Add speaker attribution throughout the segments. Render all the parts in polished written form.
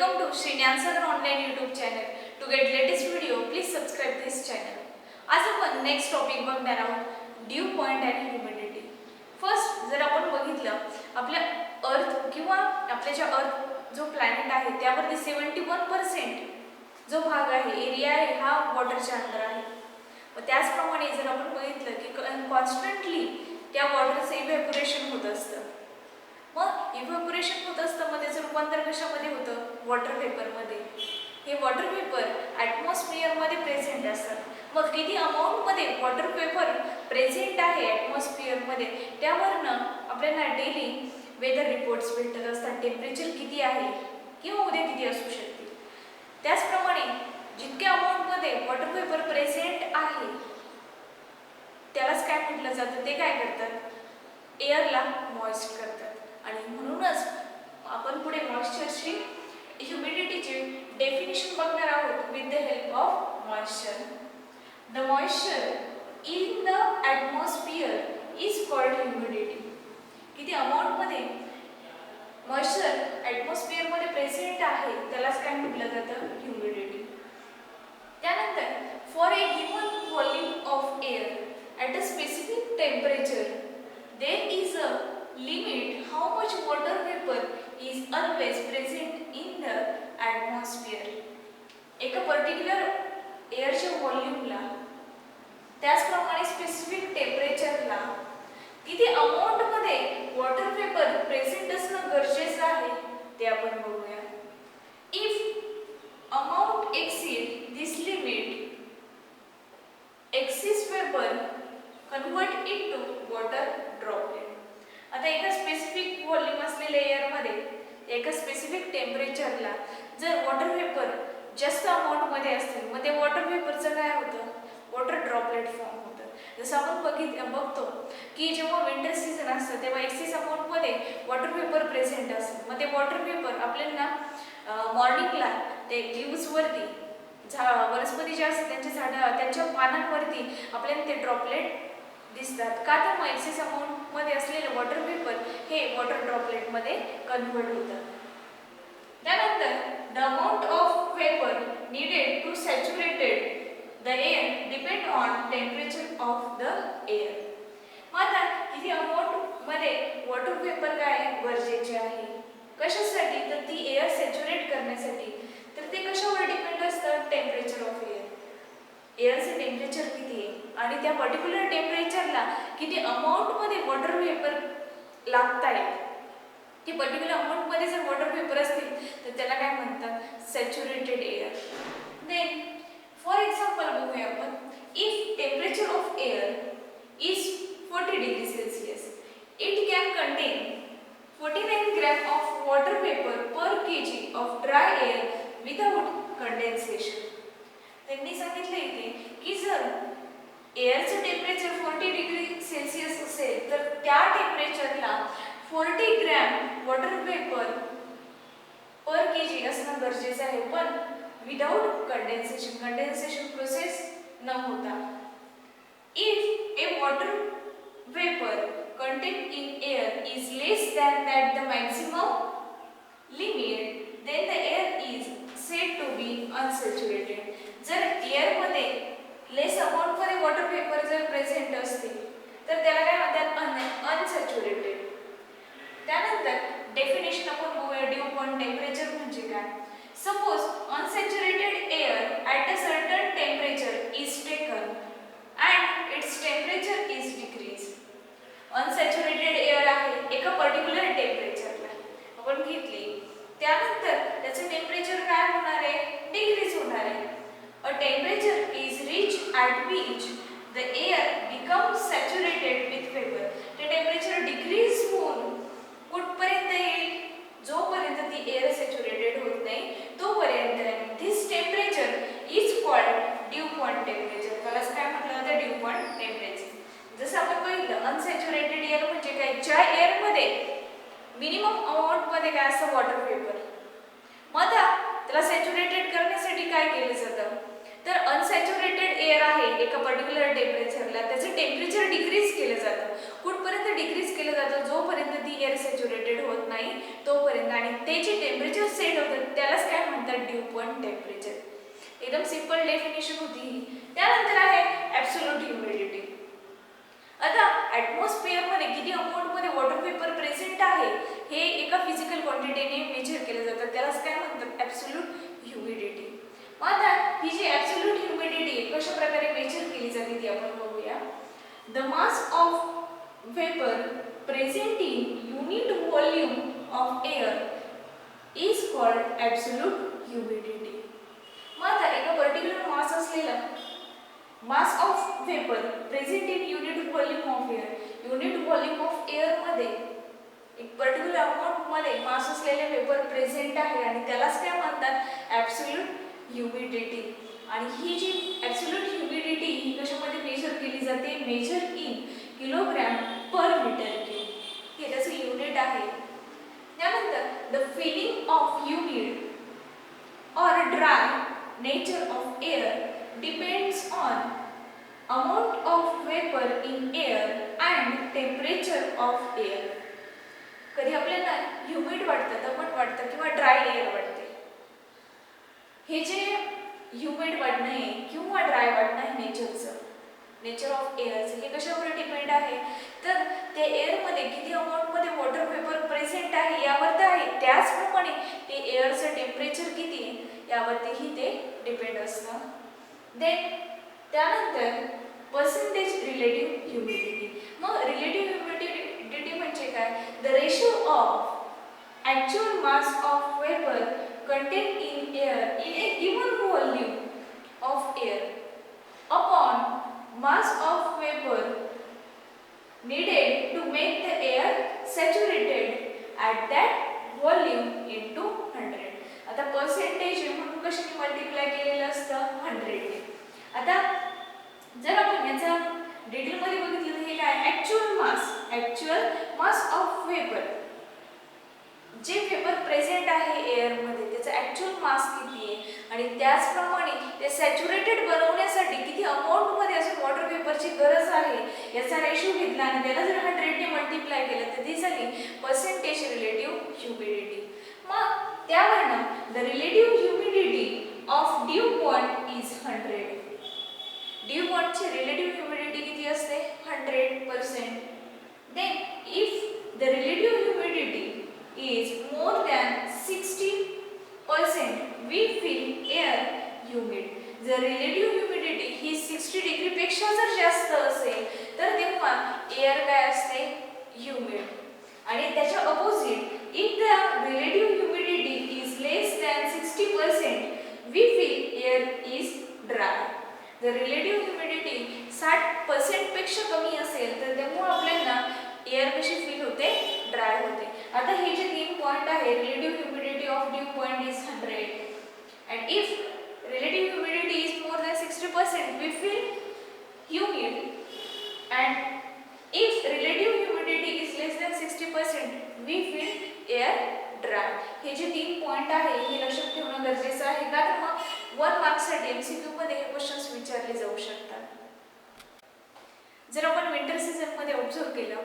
Speaker 1: Welcome to Sri Nyansagar online YouTube channel. To get latest video, please subscribe this channel. आज आपण next topic बघणार आहोत due point आणि humidity. First जर आपण बघितलं आपल्या अर्थ किंवा आपल्या ज्या अर्थ जो प्लॅनेट आहे त्यावरती 71% जो भाग आहे एरिया आहे हा वॉटरच्या अंडर आहे. व त्याचप्रमाणे जर आपण बघितलं की कॉन्स्टंटली त्या वॉटरचं इव्हॅपोरेशन होत असतं. मग इव्हॅपोरेशन होत असतं मग त्याचं रूपांतर कशामध्ये होतं? वॉटर वेपरमध्ये. हे वॉटर वेपर ॲटमॉस्फिअरमध्ये प्रेझेंट असतात. मग किती अमाऊंटमध्ये वॉटर वेपर प्रेझेंट आहे ॲटमॉस्फिअरमध्ये त्यावरनं आपल्याला डेली वेदर रिपोर्ट्स भेटत असतात. टेम्परेचर किती आहे किंवा उद्या किती असू शकते. त्याचप्रमाणे जितक्या अमाऊंटमध्ये वॉटर वेपर प्रेझेंट आहे त्यालाच काय म्हटलं जातं, ते काय करतात? एअरला मॉइस्ट करतात. आणि म्हणूनच आपण पुढे मॉइश्चरची ह्युमिडिटीची डेफिनेशन बघणार आहोत with the help of moisture. The moisture in the atmosphere is called humidity. किती अमाऊंटमध्ये मॉइश्चर ॲटमॉस्फिअरमध्ये प्रेझेंट आहे त्यालाच काय म्हटलं जातं? ह्युमिडिटी. त्यानंतर for a given volume of air at a specific temperature there is a limit how much water vapor is always present in the atmosphere. एका particular एअरच्या व्हॉल्यूमला त्याचप्रमाणे स्पेसिफिक टेम्परेचरला किती अमाऊंटमध्ये वॉटर वेपर प्रेझेंट असणं गरजेचं आहे ते आपण बघूया. If amount exceed this limit excess vapour convert into water droplet. आता एका स्पेसिफिक व्हॉल्यूम असलेल्या एअरमध्ये एका स्पेसिफिक टेम्परेचरला जर वॉटर वेपर जास्त अमाऊंटमध्ये असतील मग ते वॉटर वेपरचं काय होतं? वॉटर ड्रॉपलेट फॉर्म होतं. जसं आपण बघतो की जेव्हा विंटर सीझन असतं तेव्हा एक्सेस अमाऊंटमध्ये वॉटर वेपर प्रेझेंट असतं. मग ते वॉटर वेपर आपल्याला मॉर्निंगला ते लीव्सवरती वनस्पती ज्या असतात त्यांच्या झाडं त्यांच्या पानांवरती आपल्याला ते ड्रॉपलेट दिसतात. का तर मग एक्सेस अमाऊंटमध्ये असलेलं वॉटर वेपर हे वॉटर ड्रॉपलेटमध्ये कन्व्हर्ट होतं. त्यानंतर the amount of vapour needed to saturated the air depend on temperature of the air. मग आता किती अमाऊंटमध्ये वॉटर वेपर काय गरजेचे आहे कशासाठी? तर ती एअर सॅच्युरेट करण्यासाठी. तर ते कशावर डिपेंड असतं? Temperature of air. एअरचं टेम्परेचर किती आहे आणि त्या पर्टिक्युलर टेम्परेचरला किती अमाऊंटमध्ये वॉटर वेपर लागत आहे. ती पर्टिक्युलर अमाऊंटमध्ये जर वॉटर वेपर असतील तर त्याला काय म्हणतात? Saturated air. Then for example बघूया आपण. If temperature of air is 40 degree Celsius it can contain 49 gram of water vapour per kg of dry air without condensation. त्यांनी सांगितले इथे की जर एअरचं टेम्परेचर 40 डिग्री सेल्सिअस असेल तर त्या टेम्परेचरला 40 gram water vapour per kg असणं गरजेचं आहे पण विदाउट कंडेन्सेशन. कंडेन्सेशन प्रोसेस न होता. If a water vapour content in air is less than that the maximum limit then the air is said to be unsaturated. जर एअरमध्ये लेस अमाऊंटमध्ये water vapour जर प्रेझेंट असतील तर त्याला काय म्हणतात? अनसॅच्युरेटेड. त्यानंतर डेफिनेशन आपण बघूया ड्यू पॉइंट टेम्परेचर म्हणजे काय. Suppose unsaturated air at a certain temperature is taken and its temperature is decrease. Unsaturated air आहे एका पर्टिक्युलर टेम्परेचरला आपण घेतली त्यानंतर त्याचं टेम्परेचर काय होणार आहे? डिक्रीज होणार आहे. A temperature is reached at which the air becomes saturated with vapor. ते टेम्परेचर डिक्रीज होऊन कुठपर्यंत येईल? जोपर्यंत ती एअर सॅच्युरेटेड होत नाही तोपर्यंत. This temperature is called dew point temperature. त्यालाच काय म्हटलं जातं? Dew point temperature. जसं आपण बघितलं अनसॅच्युरेटेड एअर म्हणजे काय? ज्या एअरमध्ये मिनिमम अमाऊंटमध्ये काय असतं? Water vapour. मग त्याला सॅच्युरेटेड करण्यासाठी काय केलं जातं? तर अनसॅच्युरेटेड एअर आहे एका पर्टिक्युलर टेम्परेचरला त्याचं टेम्परेचर डिक्रीज केलं जातं. कुठपर्यंत डिक्रीज केलं जातं, जोपर्यंत ती एअर सॅच्युरेटेड होत नाही तोपर्यंत, आणि ते जे टेम्परेचर सेट होतं त्यालाच काय म्हणतात, ड्यू पॉइंट टेम्परेचर. एकदम सिंपल डेफिनेशन होती ही. त्यानंतर आहे ॲब्सोल्यूट ह्युमिडिटी. आता ॲटमॉस्फिअरमध्ये किती अमाऊंटमध्ये वॉटर वेपर प्रेझेंट आहे हे एका फिजिकल क्वांटिटीने मेजर केलं जातं, त्यालाच काय म्हणतात, ॲब्सोल्यूट ह्युमिडिटी. मग आता ही जी ॲब्सोल्यूट ह्युमिडिटी कशा प्रकारे मेजर केली जाते ती आपण बघूया. The mass of vapour present in unit volume of air is called absolute humidity. मग आता एका पर्टिक्युलर मास असलेला mass of vapour present in unit volume of air, unit volume of air मध्ये एक पर्टिक्युलर अमाऊंट मध्ये मास असलेले वेपर प्रेझेंट आहे आणि त्यालाच काय म्हणतात, ॲब्सोल्यूट ह्युमिडिटी. आणि ही जी ॲब्सोल्यूट ह्युमिडिटी ही कशामध्ये मेजर केली जाते, measure in kilogram per metre cube, हे त्याचं युनिट आहे. त्यानंतर the feeling of humid or dry nature of air depends on amount of vapor in air and temperature of air. कधी आपल्याला ह्युमिड वाटतं, दमट वाटतं किंवा ड्राय एअर वाटते. हे जे ह्युमिड वाटणं आहे किंवा ड्राय वाटणं आहे नेचर ऑफ एअरचं, हे कशावर डिपेंड आहे, तर त्या एअरमध्ये किती अमाऊंटमध्ये वॉटर वेपर प्रेझेंट आहे यावरती आहे. त्याचप्रमाणे ते एअरचं टेम्परेचर किती आहे यावरतीही ते डिपेंड असतं. देन त्यानंतर पर्सेंटेज रिलेटिव्ह ह्युमिडिटी. मग रिलेटिव्ह ह्युमिडिटी म्हणजे काय, the ratio of actual mass of vapour contain in air in A given volume of air upon mass of vapor needed to make the air saturated at that volume into 100. आता percentage म्हणून कशाने multiply केलेलं असतं, 100. आता जर आपण याचा detail मध्ये बघितलं तर हे काय, ॲक्च्युअल मास ऑफ वेपर, जे वेपर प्रेझेंट आहे एअर मध्ये त्याचा ॲक्च्युअल मास किती आहे आणि त्याचप्रमाणे ते सॅच्युरेटेड बनवण्यासाठी किती अमाऊंट मध्ये अजून वॉटर वेपरची गरज आहे याचा रेशो घेतला आणि त्याला जर 100 ने मल्टिप्लाय केलं तर ती झाली पर्सेंटेज रिलेटिव्ह ह्युमिडिटी. मग त्यावरनं the relative humidity of dew point is 100. Dew पॉइंटची रिलेटिव्ह ह्युमिडिटी किती असते, 100%. Then if the relative humidity is more than 60%, we feel air humid. जर रिलेटिव्ह ह्युमिडिटी ही 60 डिग्री पेक्षा जर जास्त असेल तर तेव्हा एअर काय असते, ह्युमिड. आणि त्याच्या opposite if the relative humidity is less than 60%, we feel air is dry. जर रिलेटिव्ह ह्युमिडिटी 60% पेक्षा कमी असेल तर तेव्हा आपल्याला एअर कशी फील होते, ड्राय होते. आता हे जे 3 पॉइंट आहे, relative humidity of dew point is 100 and if relative humidity is more than 60% we feel humid and if relative humidity is less than 60% we feel air dry. हे जे 3 point आहे हे लक्षात ठेवणं गरजेचं आहे, कारण मग 1 मार्क्ससाठी MCQ मध्ये हे क्वेश्चन्स विचारले जाऊ शकतात. जर आपण विंटर सीझन मध्ये ऑब्झर्व केलं,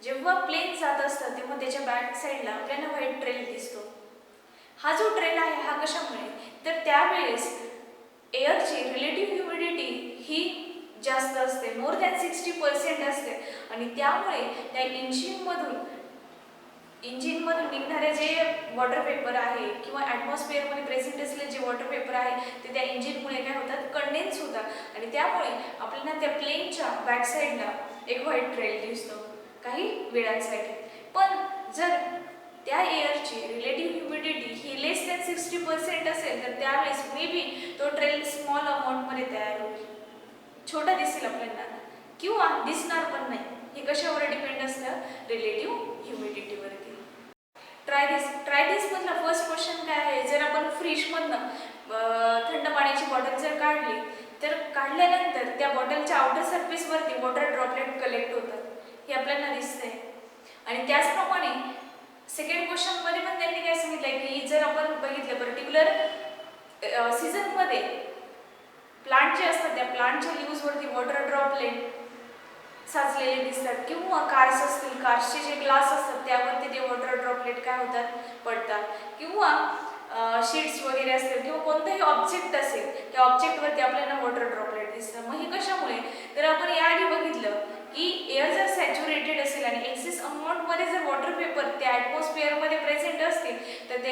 Speaker 1: जेव्हा प्लेन जात असतं तेव्हा त्याच्या बॅक साईडला आपल्याला व्हाईट ट्रेल दिसतो. हा जो ट्रेल आहे हा कशामुळे, तर त्यावेळेस एअरची रिलेटिव्ह ह्युमिडिटी ही जास्त असते, मोर दॅन 60% असते आणि त्यामुळे त्या इंजिनमधून निघणारे जे वॉटर वेपर आहे किंवा ॲटमॉस्फिअरमध्ये प्रेझेंट असलेले जे वॉटर वेपर आहे ते त्या इंजिनमुळे काय होतात, कंडेन्स होतात आणि त्यामुळे आपल्याला त्या प्लेनच्या बॅक साईडला एक व्हाईट ट्रेल दिसतो काही वेळांसाठी. पण जर त्या एअरची रिलेटिव्ह ह्युमिडिटी ही लेस दॅन 60% असेल तर त्यावेळेस मे बी तो ट्रेल स्मॉल अमाऊंटमध्ये तयार होईल, छोटा दिसेल आपल्याला किंवा दिसणार पण नाही. हे कशावर डिपेंड असतं, रिलेटिव्ह ह्युमिडिटीवरती. ट्राय दिस मधला फर्स्ट क्वेश्चन काय आहे, जर आपण फ्रीजमधनं थंड पाण्याची बॉटल जर काढली तर काढल्यानंतर त्या बॉटलच्या आउटर सरफेसवरती वॉटर ड्रॉपलेट कलेक्ट होतात, हे आपल्याला दिसतंय. आणि त्याचप्रमाणे सेकंड क्वेश्चन मध्ये पण त्यांनी काय सांगितलंय की जर आपण बघितलं पर्टिक्युलर सीझन मध्ये प्लांट जे असतात त्या प्लांटच्या लीव्हजवरती वॉटर ड्रॉपलेट साचलेले दिसतात किंवा कार्स असतील, कार्सचे जे ग्लास असतात त्यावरती ते वॉटर ड्रॉपलेट काय होतात, पडतात. किंवा शीट्स वगैरे असतील किंवा कोणतंही ऑब्जेक्ट असेल त्या ऑब्जेक्टवरती आपल्याला वॉटर ड्रॉपलेट दिसतं. मग हे कशामुळे, तर आपण याआधी बघितलं की एअर जर सॅच्युरेटेड असेल आणि एक्सेस अमाऊंटमध्ये जर वॉटर वेपर त्या ॲटमॉस्फिअरमध्ये प्रेझेंट असतील तर ते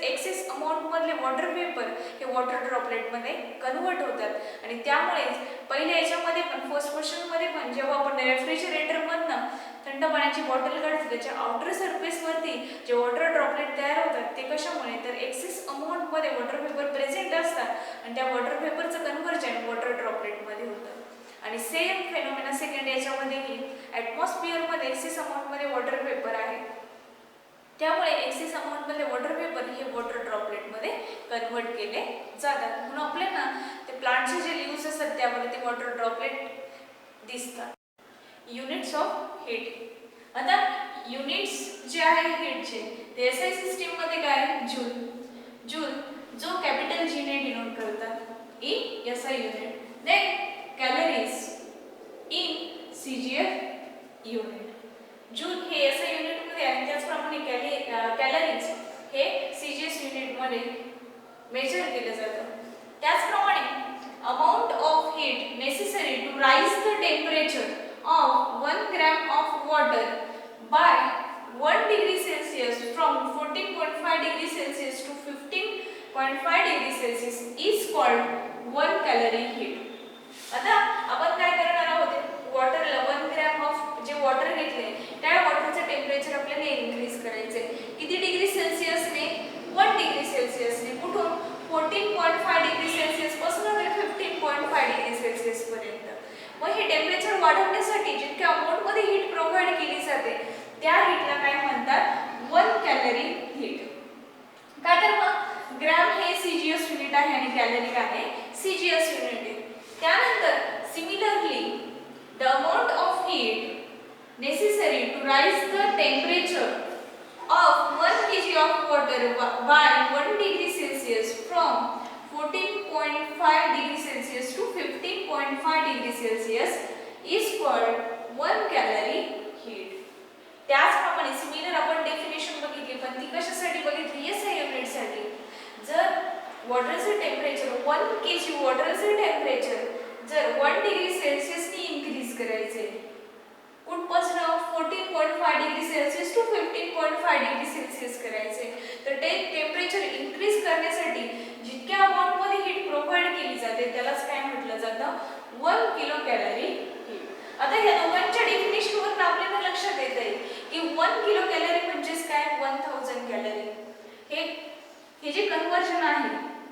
Speaker 1: एक्सेस अमाऊंटमधले वॉटर वेपर हे वॉटर ड्रॉपलेटमध्ये कन्व्हर्ट होतात आणि त्यामुळेच पहिले याच्यामध्ये पण फर्स्ट क्वेश्चनमध्ये पण जेव्हा आपण रेफ्रिजरेटरमधनं थंड पाण्याची बॉटल काढतो त्याच्या आउटर सरफेसवरती जे वॉटर ड्रॉपलेट तयार होतात ते कशामुळे, तर एक्सेस अमाऊंटमध्ये वॉटर वेपर प्रेझेंट असतात आणि त्या वॉटर वेपरचं कन्व्हर्जन वॉटर ड्रॉपलेटमध्ये होतं. आणि सेम फेनॉमेना सेकंड याच्यामध्येही ॲटमॉस्फिअरमध्ये एक्सेस अमाऊंटमध्ये वॉटर वेपर आहे, त्यामुळे एक्सेस अमाऊंटमध्ये वॉटर वेपर हे वॉटर ड्रॉपलेटमध्ये कन्व्हर्ट केले जातात. म्हणून आपल्याला ते प्लांटचे जे लीव्स असतात त्यावरती वॉटर ड्रॉपलेट दिसतात. Units of heat. आता युनिट्स जे आहे हीटचे ते एसआय सिस्टीममध्ये काय, जूल. जूल जो कॅपिटल जी ने डिनोट करतात in SI unit. Then calories in CGF unit. Joule हे एसआय युनिटमध्ये आहे, त्याचप्रमाणे कॅलरीज हे सीजीएस युनिटमध्ये मेजर केलं जातं. त्याचप्रमाणे amount of heat necessary to raise the temperature of 1 gram of water by 1 degree Celsius from 14.5 degree Celsius to 15.5 degree Celsius is called 1 calorie heat. आता आपण काय करणार आहोत, वॉटरला 1 ग्रॅम ऑफ जे वॉटर घेतले त्या वॉटरचं टेम्परेचर आपल्याला इन्क्रीज करायचे. किती डिग्री सेल्सिअसने, 1 डिग्री सेल्सिअसने. कुठून, 14.5 डिग्री सेल्सिअस पासून ते 15.5 डिग्री सेल्सिअस पर्यंत. मग हे टेम्परेचर वाढवण्यासाठी जितक्या अमाऊंटमध्ये हीट प्रोव्हाइड केली जाते त्या हीटला काय म्हणतात, 1 कॅलरी हीट. का तर मग ग्रॅम हे सीजीएस युनिट आहे आणि कॅलरी आहे सीजीएस युनिट आहे. त्यानंतर similarly the amount of heat necessary to raise the temperature of 1 kg of water by 1 degree Celsius from 14.5 degree Celsius to 15.5 degree Celsius is called 1 calorie heat. त्याचप्रमाणे similar आपण definition बघितली, पण ती कशासाठी बघितली, SI युनिटसाठी. जर वॉटरचं टेम्परेचर 1 kg वॉटरचं टेम्परेचर जर 1 डिग्री सेल्सिअसनी इन्क्रीज करायचे, कुठपासून 14.5 degree Celsius to 15.5 degree Celsius करायचे, तर ते टेम्परेचर इन्क्रीज करण्यासाठी जितक्या अमाऊंटमध्ये हीट प्रोव्हाइड केली जाते त्यालाच काय म्हटलं जातं, 1 किलो कॅलरी हीट. आता या दोघांच्या डेफिनेशनवरून आपल्याला लक्षात येत आहे की 1 किलो कॅलरी म्हणजेच काय, 1000 कॅलरी. हे जे कन्व्हर्जन आहे,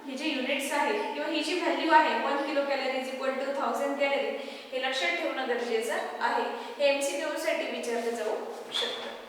Speaker 1: हे जे युनिट्स आहेत किंवा ही जी व्हॅल्यू आहे 1 kilo calorie is equal to 1000 calorie, हे लक्षात ठेवणं गरजेचं आहे. हे एमसीक्यू साठी विचारलं जाऊ शकतं.